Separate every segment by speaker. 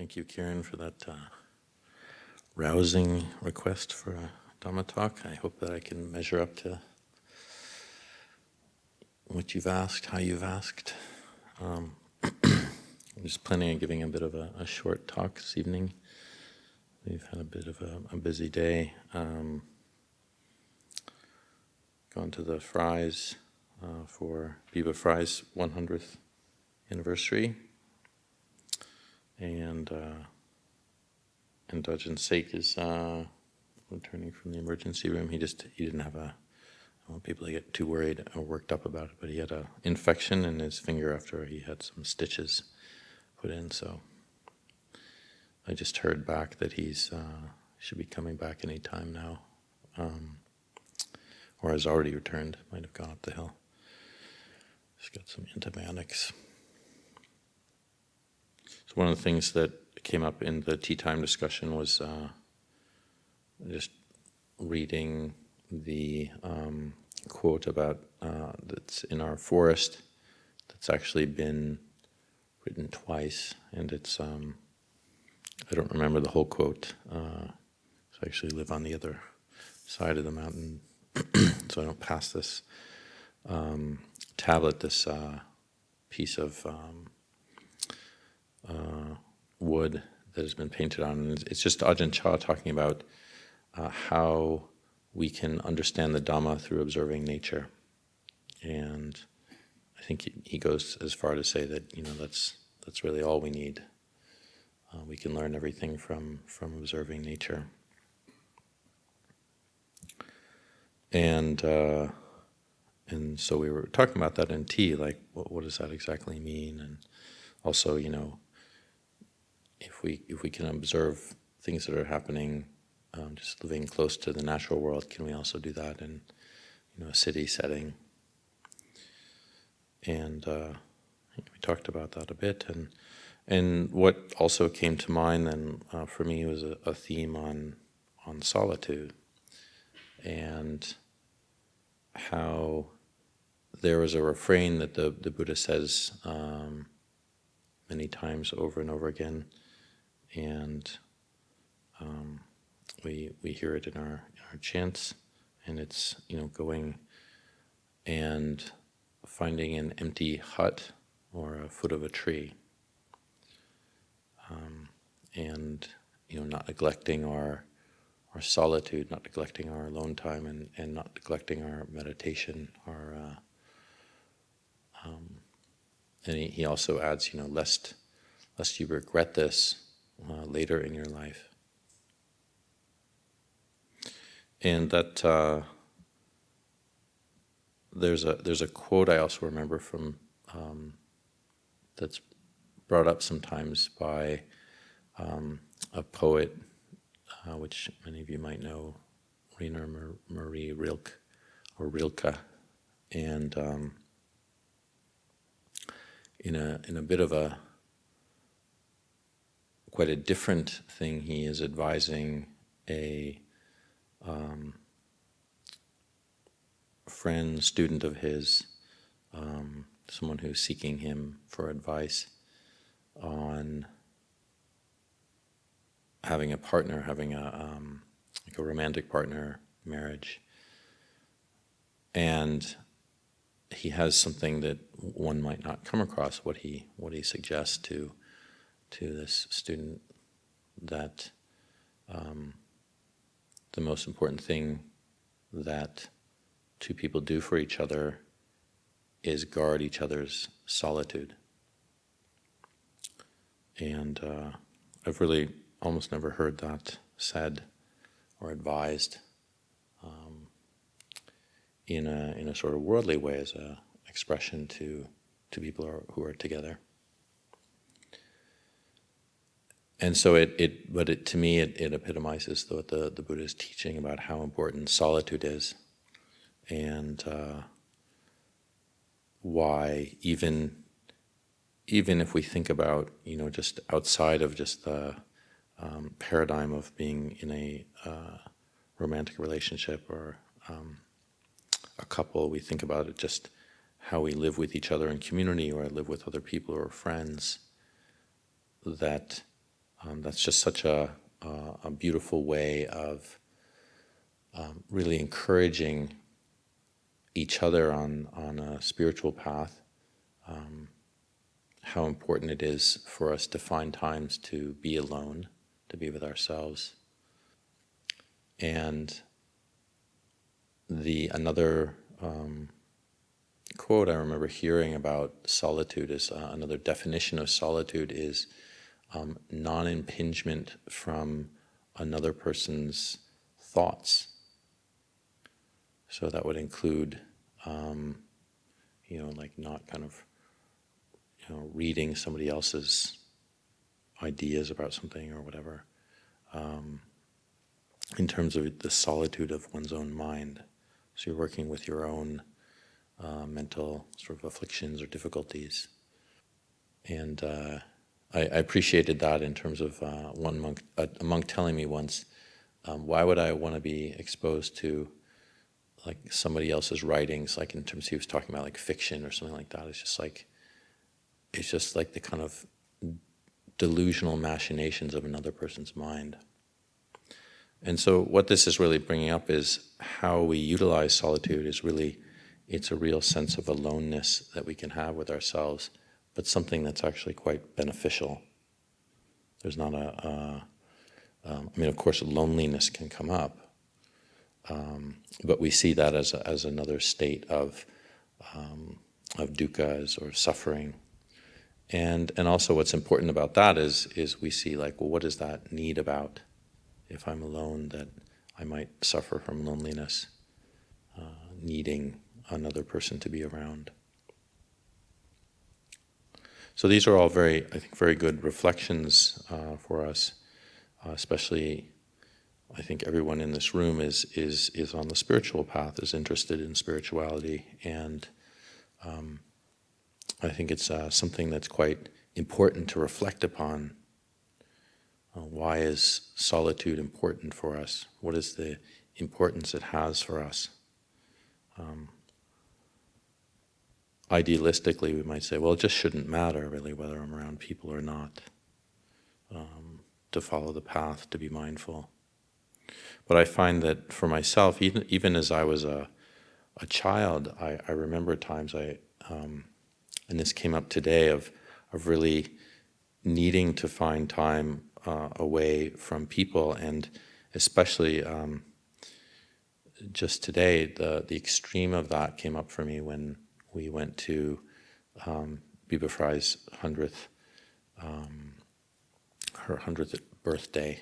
Speaker 1: Thank you, Karen, for that rousing request for a Dhamma talk. I hope that I can measure up to what you've asked, how you've asked. I'm just planning on giving a bit of a short talk this evening. We've had a bit of a busy day. Gone to the Fry's for Biba Fry's 100th anniversary. And Ajahn Cunda is returning from the emergency room. He didn't have I don't want people to get too worried or worked up about it, but he had an infection in his finger after he had some stitches put in. So I just heard back that he's should be coming back any time now, or has already returned. Might have gone up the hill. Just got some antibiotics. So one of the things that came up in the tea time discussion was just reading the quote about that's in our forest that's actually been written twice, and it's I don't remember the whole quote. So I actually live on the other side of the mountain, so I don't pass this tablet, this piece of wood that has been painted on. And it's just Ajahn Chah talking about how we can understand the Dhamma through observing nature. And I think he goes as far to say that, that's really all we need. We can learn everything from observing nature. And so we were talking about that in tea, like what does that exactly mean? And also, if we can observe things that are happening, just living close to the natural world, can we also do that in a city setting? And we talked about that a bit, and what also came to mind then for me was a theme on solitude, and how there was a refrain that the Buddha says many times over and over again, and we hear it in our chants, and it's going and finding an empty hut or a foot of a tree, and not neglecting our solitude, not neglecting our alone time, and not neglecting our meditation, and he also adds, lest you regret this later in your life. And that there's a quote I also remember from that's brought up sometimes by a poet, which many of you might know, Rainer Marie Rilke, or Rilke, and in a bit of quite a different thing, he is advising a friend, student of his, someone who's seeking him for advice on having a partner, having like a romantic partner, marriage. And he has something that one might not come across, what he suggests to this student, that the most important thing that two people do for each other is guard each other's solitude. And I've really almost never heard that said or advised in a sort of worldly way as an expression to people who are together. And so to me it epitomizes what the Buddha is teaching about how important solitude is, and why even if we think about just outside of just the paradigm of being in a romantic relationship or a couple, we think about it just how we live with each other in community, or live with other people or friends, that That's just such a beautiful way of really encouraging each other on a spiritual path. How important it is for us to find times to be alone, to be with ourselves. And another quote I remember hearing about solitude is another definition of solitude is non-impingement from another person's thoughts. So that would include, like not kind of, reading somebody else's ideas about something or whatever, in terms of the solitude of one's own mind. So you're working with your own mental sort of afflictions or difficulties. And I appreciated that in terms of one monk, a monk telling me once, why would I want to be exposed to like somebody else's writings, like in terms he was talking about like fiction or something like that. It's just like the kind of delusional machinations of another person's mind. And so what this is really bringing up is how we utilize solitude is really, it's a real sense of aloneness that we can have with ourselves, but something that's actually quite beneficial. There's not of course loneliness can come up, but we see that as another state of dukkha or suffering. And also what's important about that is we see like, well, what is that need about? If I'm alone, that I might suffer from loneliness, needing another person to be around. So these are all very good reflections for us, especially I think everyone in this room is on the spiritual path, is interested in spirituality, and I think it's something that's quite important to reflect upon. Why is solitude important for us? What is the importance it has for us? Idealistically, we might say, well, it just shouldn't matter really whether I'm around people or not, to follow the path, to be mindful. But I find that for myself, even as I was a child, I remember times and this came up today, of really needing to find time away from people, and especially just today, the extreme of that came up for me when we went to Biba Frai's 100th birthday,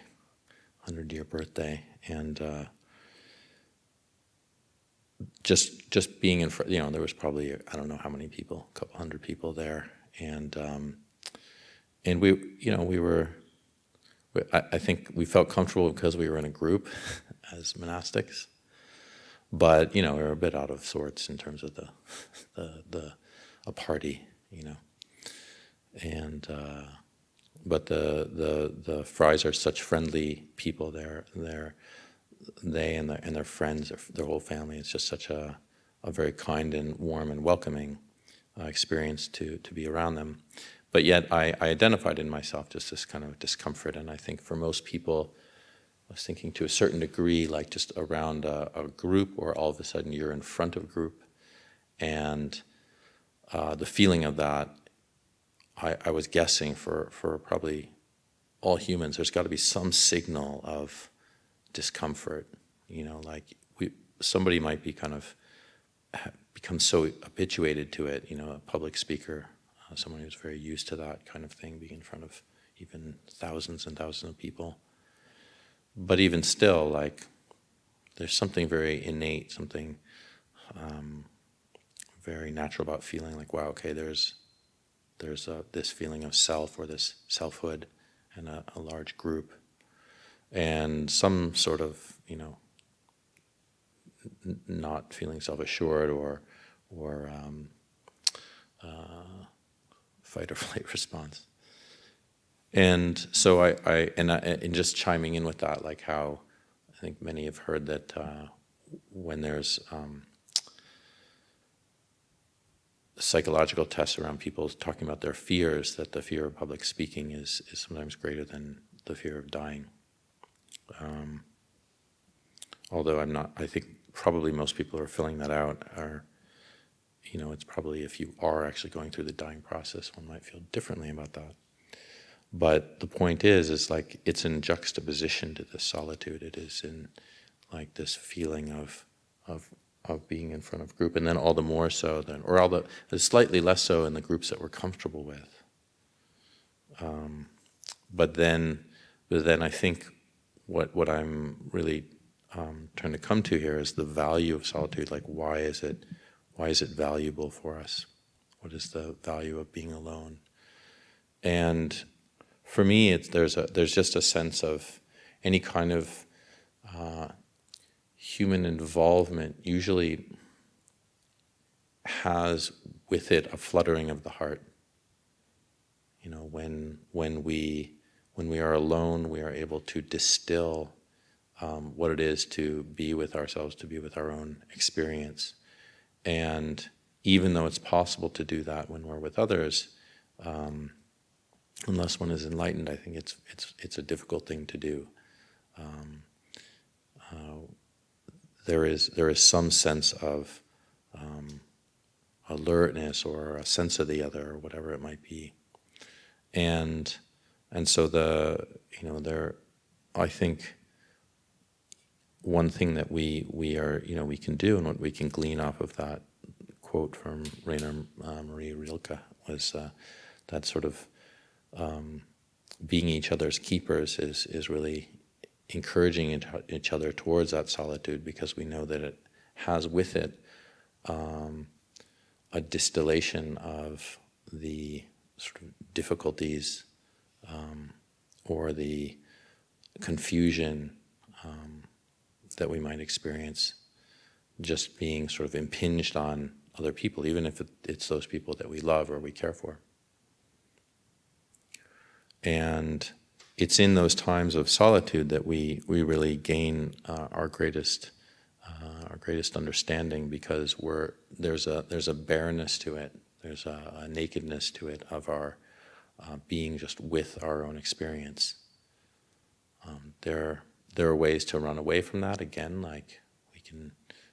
Speaker 1: 100-year birthday, and just being in front, there was probably, I don't know how many people, a couple hundred people there, and I think we felt comfortable because we were in a group as monastics, but we were a bit out of sorts in terms of a party, and but the Fries are such friendly people. They and their friends, their whole family. It's just such a very kind and warm and welcoming experience to be around them. But yet I identified in myself just this kind of discomfort, and I think for most people, I was thinking to a certain degree, like just around a group, or all of a sudden you're in front of a group, and the feeling of that, I was guessing for probably all humans, there's got to be some signal of discomfort, like somebody might be kind of become so habituated to it, a public speaker, someone who's very used to that kind of thing, being in front of even thousands and thousands of people. But even still, like, there's something very innate, something very natural about feeling like, wow, okay, there's this feeling of self, or this selfhood, and a large group, and some sort of, not feeling self-assured or fight or flight response. And so and just chiming in with that, like how I think many have heard that when there's psychological tests around people talking about their fears, that the fear of public speaking is sometimes greater than the fear of dying. Although I think probably most people who are filling that out are, it's probably if you are actually going through the dying process, one might feel differently about that. But the point is like it's in juxtaposition to the solitude. It is in like this feeling of being in front of a group, and then all the more so then, or slightly less so in the groups that we're comfortable with. But then I think what I'm really trying to come to here is the value of solitude. Like, why is it valuable for us? What is the value of being alone? And for me, there's just a sense of any kind of human involvement usually has with it a fluttering of the heart. When we are alone, we are able to distill what it is to be with ourselves, to be with our own experience. And even though it's possible to do that when we're with others, unless one is enlightened, I think it's a difficult thing to do. There is some sense of alertness or a sense of the other, or whatever it might be, and so I think one thing that we can do, and what we can glean off of that quote from Rainer Maria Rilke was that sort of being each other's keepers is really encouraging each other towards that solitude, because we know that it has with it a distillation of the sort of difficulties or the confusion that we might experience just being sort of impinged on other people, even if it's those people that we love or we care for. And it's in those times of solitude that we really gain our greatest understanding, because there's a bareness to it, there's a nakedness to it of our being just with our own experience. There are ways to run away from that. Again, like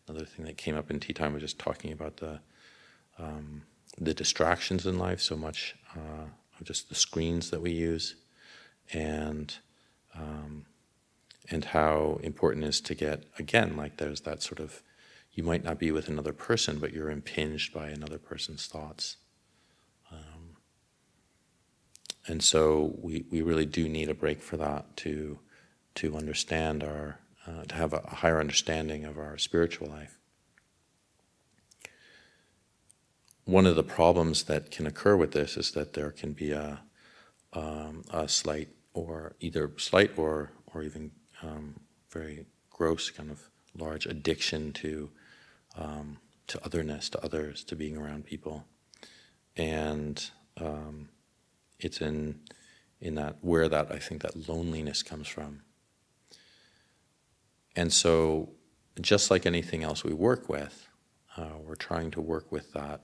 Speaker 1: another thing that came up in tea time was just talking about the distractions in life, so much of just the screens that we use, and how important it is to get, again, like there's that sort of, you might not be with another person, but you're impinged by another person's thoughts. And so we really do need a break for that to understand to have a higher understanding of our spiritual life. One of the problems that can occur with this is that there can be a slight, or even very gross, kind of large addiction to otherness, to others, to being around people, and it's in that where that I think that loneliness comes from. And so, just like anything else we work with, we're trying to work with that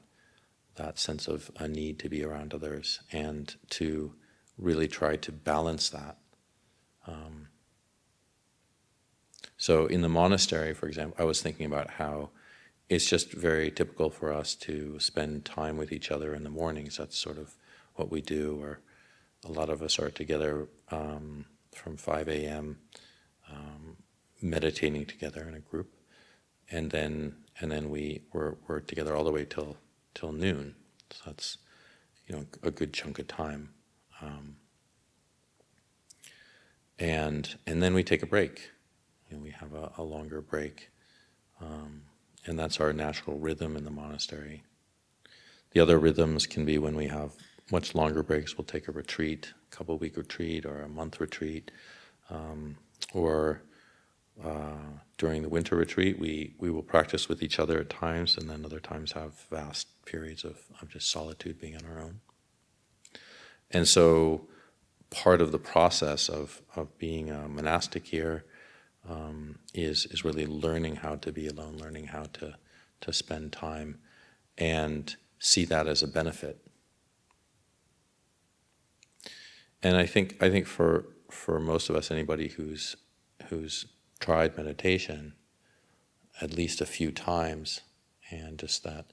Speaker 1: sense of a need to be around others, and to really try to balance that. So in the monastery, for example, I was thinking about how it's just very typical for us to spend time with each other in the mornings. That's sort of what we do, or a lot of us are together from 5 a.m., meditating together in a group, and then we're together all the way till noon. So that's a good chunk of time, and then we take a break. We have a longer break, and that's our natural rhythm in the monastery. The other rhythms can be when we have much longer breaks. We'll take a retreat, a couple-week retreat or a month retreat, or during the winter retreat, we will practice with each other at times, and then other times have vast periods of just solitude, being on our own. And so part of the process of being a monastic here is really learning how to be alone, learning how to spend time, and see that as a benefit. And I think for for most of us, anybody who's tried meditation at least a few times, and just that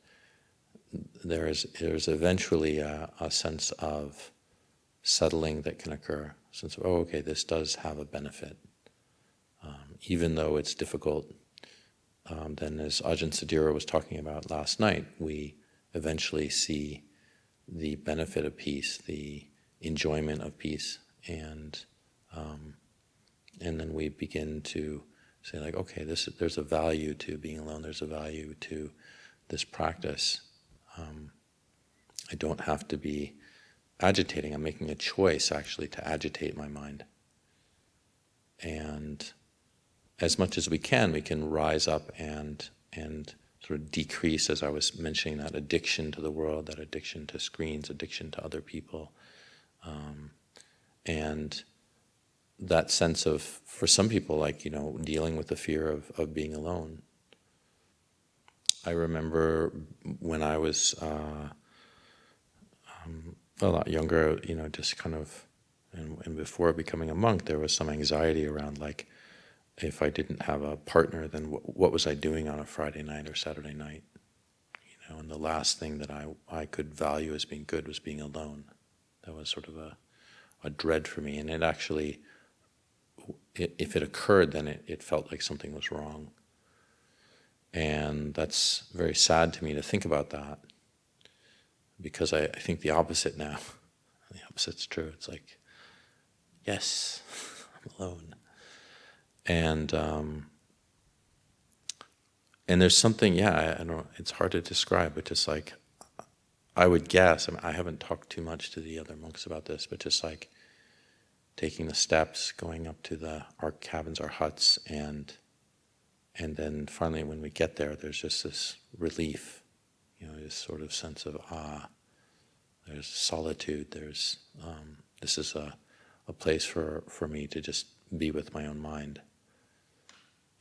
Speaker 1: there's eventually a sense of settling that can occur, a sense of, oh, okay, this does have a benefit. Even though it's difficult, then as Ajahn Cunda was talking about last night, we eventually see the benefit of peace, the enjoyment of peace, and then we begin to say, like, okay, there's a value to being alone. There's a value to this practice. I don't have to be agitating. I'm making a choice, actually, to agitate my mind. And as much as we can rise up and sort of decrease, as I was mentioning, that addiction to the world, that addiction to screens, addiction to other people, and that sense of, for some people, like, dealing with the fear of being alone. I remember when I was a lot younger, just kind of, and before becoming a monk, there was some anxiety around, like, if I didn't have a partner, then what was I doing on a Friday night or Saturday night? And the last thing that I could value as being good was being alone. That was sort of a dread for me, and it actually, if it occurred, then it felt like something was wrong. And that's very sad to me to think about that, because I think the opposite now. The opposite's true. It's like, yes, I'm alone. And there's something, I don't know, it's hard to describe, but just like, I would guess, I haven't talked too much to the other monks about this, but just like taking the steps, going up to our cabins, our huts, and then finally when we get there, there's just this relief, this sort of sense of, there's solitude, there's, this is a place for me to just be with my own mind.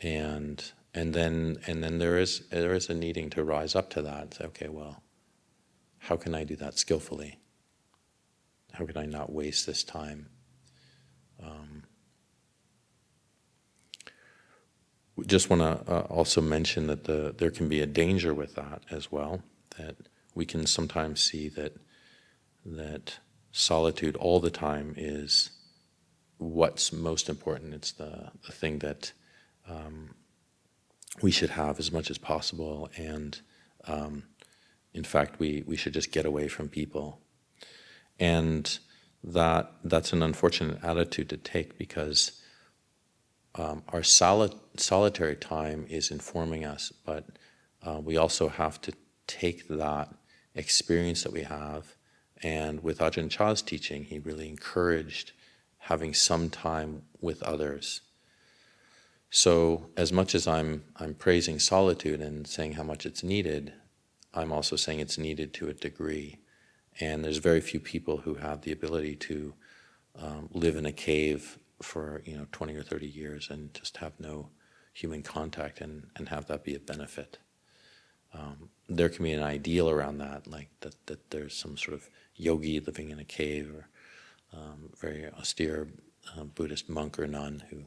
Speaker 1: And then there is a needing to rise up to that and say, okay, well, how can I do that skillfully? How can I not waste this time? We just want to also mention that there can be a danger with that as well, that we can sometimes see that solitude all the time is what's most important. It's the thing that we should have as much as possible, and in fact we should just get away from people. And that's an unfortunate attitude to take, because our solitary time is informing us, but we also have to take that experience that we have. And with Ajahn Chah's teaching, he really encouraged having some time with others. So as much as I'm praising solitude and saying how much it's needed, I'm also saying it's needed to a degree. And there's very few people who have the ability to live in a cave for 20 or 30 years and just have no human contact and have that be a benefit. There can be an ideal around that, like that there's some sort of yogi living in a cave, or very austere Buddhist monk or nun who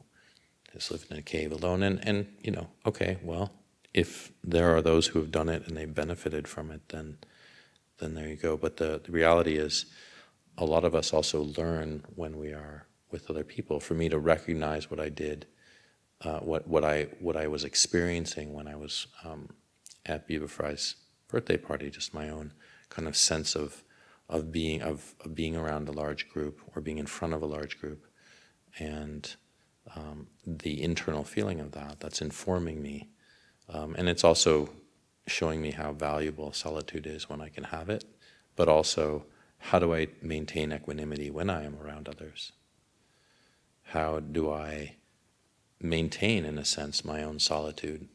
Speaker 1: has lived in a cave alone. And okay, well, if there are those who have done it and they've benefited from it, then there you go. But the reality is, a lot of us also learn when we are with other people. For me to recognize what I did, what I was experiencing when I was at Biba Frai's birthday party, just my own kind of sense of being around a large group or being in front of a large group, and the internal feeling of that's informing me, and it's also showing me how valuable solitude is when I can have it, but also how do I maintain equanimity when I am around others? How do I maintain, in a sense, my own solitude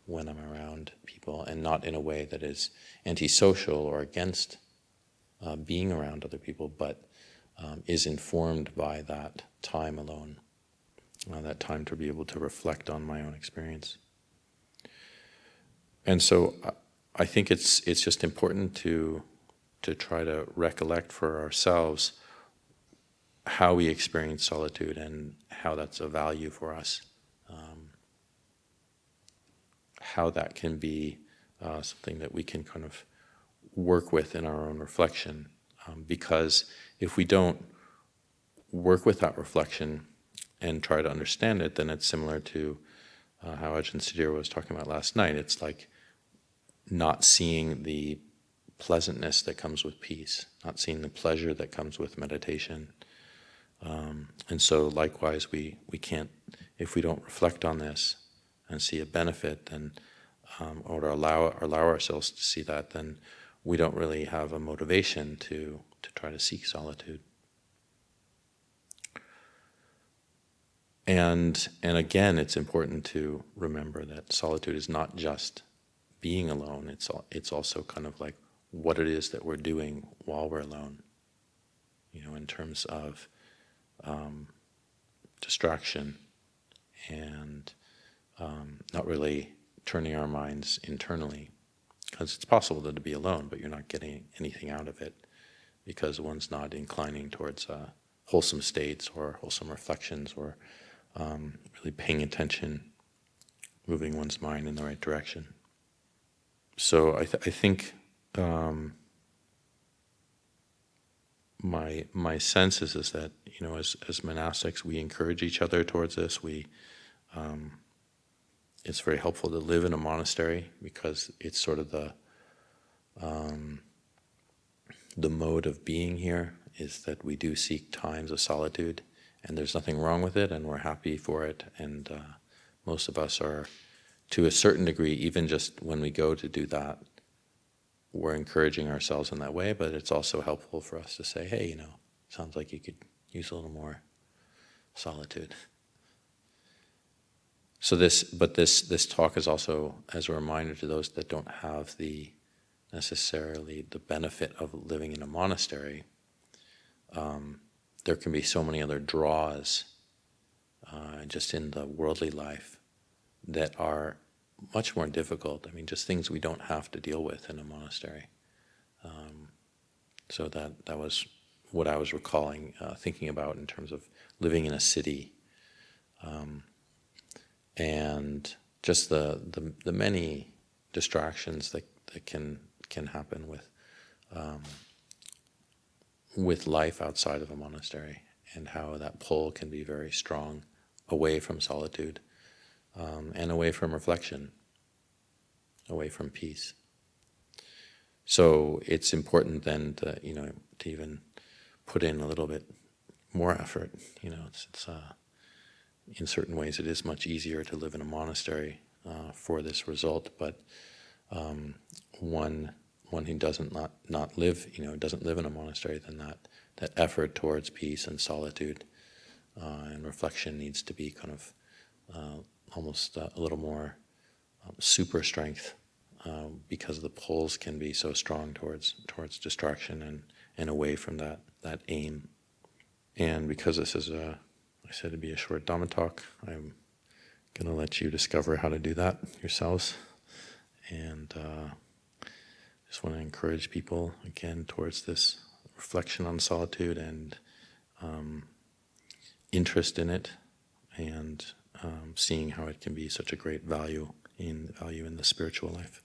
Speaker 1: when I'm around people, and not in a way that is antisocial or against being around other people, but is informed by that time alone, that time to be able to reflect on my own experience. And so I think it's just important to try to recollect for ourselves how we experience solitude and how that's a value for us, how that can be something that we can kind of work with in our own reflection. Because if we don't work with that reflection and try to understand it, then it's similar to how Ajahn Cunda was talking about last night. It's like not seeing the pleasantness that comes with peace, not seeing the pleasure that comes with meditation. And so likewise, we can't, if we don't reflect on this and see a benefit, then, or allow ourselves to see that, then we don't really have a motivation to try to seek solitude. And again, it's important to remember that solitude is not just being alone. It's also kind of like what it is that we're doing while we're alone. In terms of distraction and not really turning our minds internally, because it's possible to be alone, but you're not getting anything out of it because one's not inclining towards wholesome states or wholesome reflections or really paying attention, moving one's mind in the right direction. So I think my sense is that as monastics we encourage each other towards this. It's very helpful to live in a monastery because it's sort of the mode of being here is that we do seek times of solitude, and there's nothing wrong with it, and we're happy for it. And most of us are, to a certain degree, even just when we go to do that, we're encouraging ourselves in that way. But it's also helpful for us to say, hey, sounds like you could use a little more solitude. So this talk is also as a reminder to those that don't have necessarily the benefit of living in a monastery. There can be so many other draws just in the worldly life that are much more difficult. I mean, just things we don't have to deal with in a monastery. So that was what I was recalling, thinking about in terms of living in a city, and just the many distractions that can happen with life outside of a monastery, and how that pull can be very strong away from solitude, and away from reflection, away from peace. So it's important then to even put in a little bit more effort. It's in certain ways it is much easier to live in a monastery for this result, but one who doesn't live in a monastery, then that effort towards peace and solitude and reflection needs to be kind of almost a little more super strength, because the pulls can be so strong towards distraction and away from that aim. And because this is I said it'd be a short Dhamma talk, I'm going to let you discover how to do that yourselves. And just want to encourage people again towards this reflection on solitude and interest in it, and seeing how it can be such a great value in the spiritual life.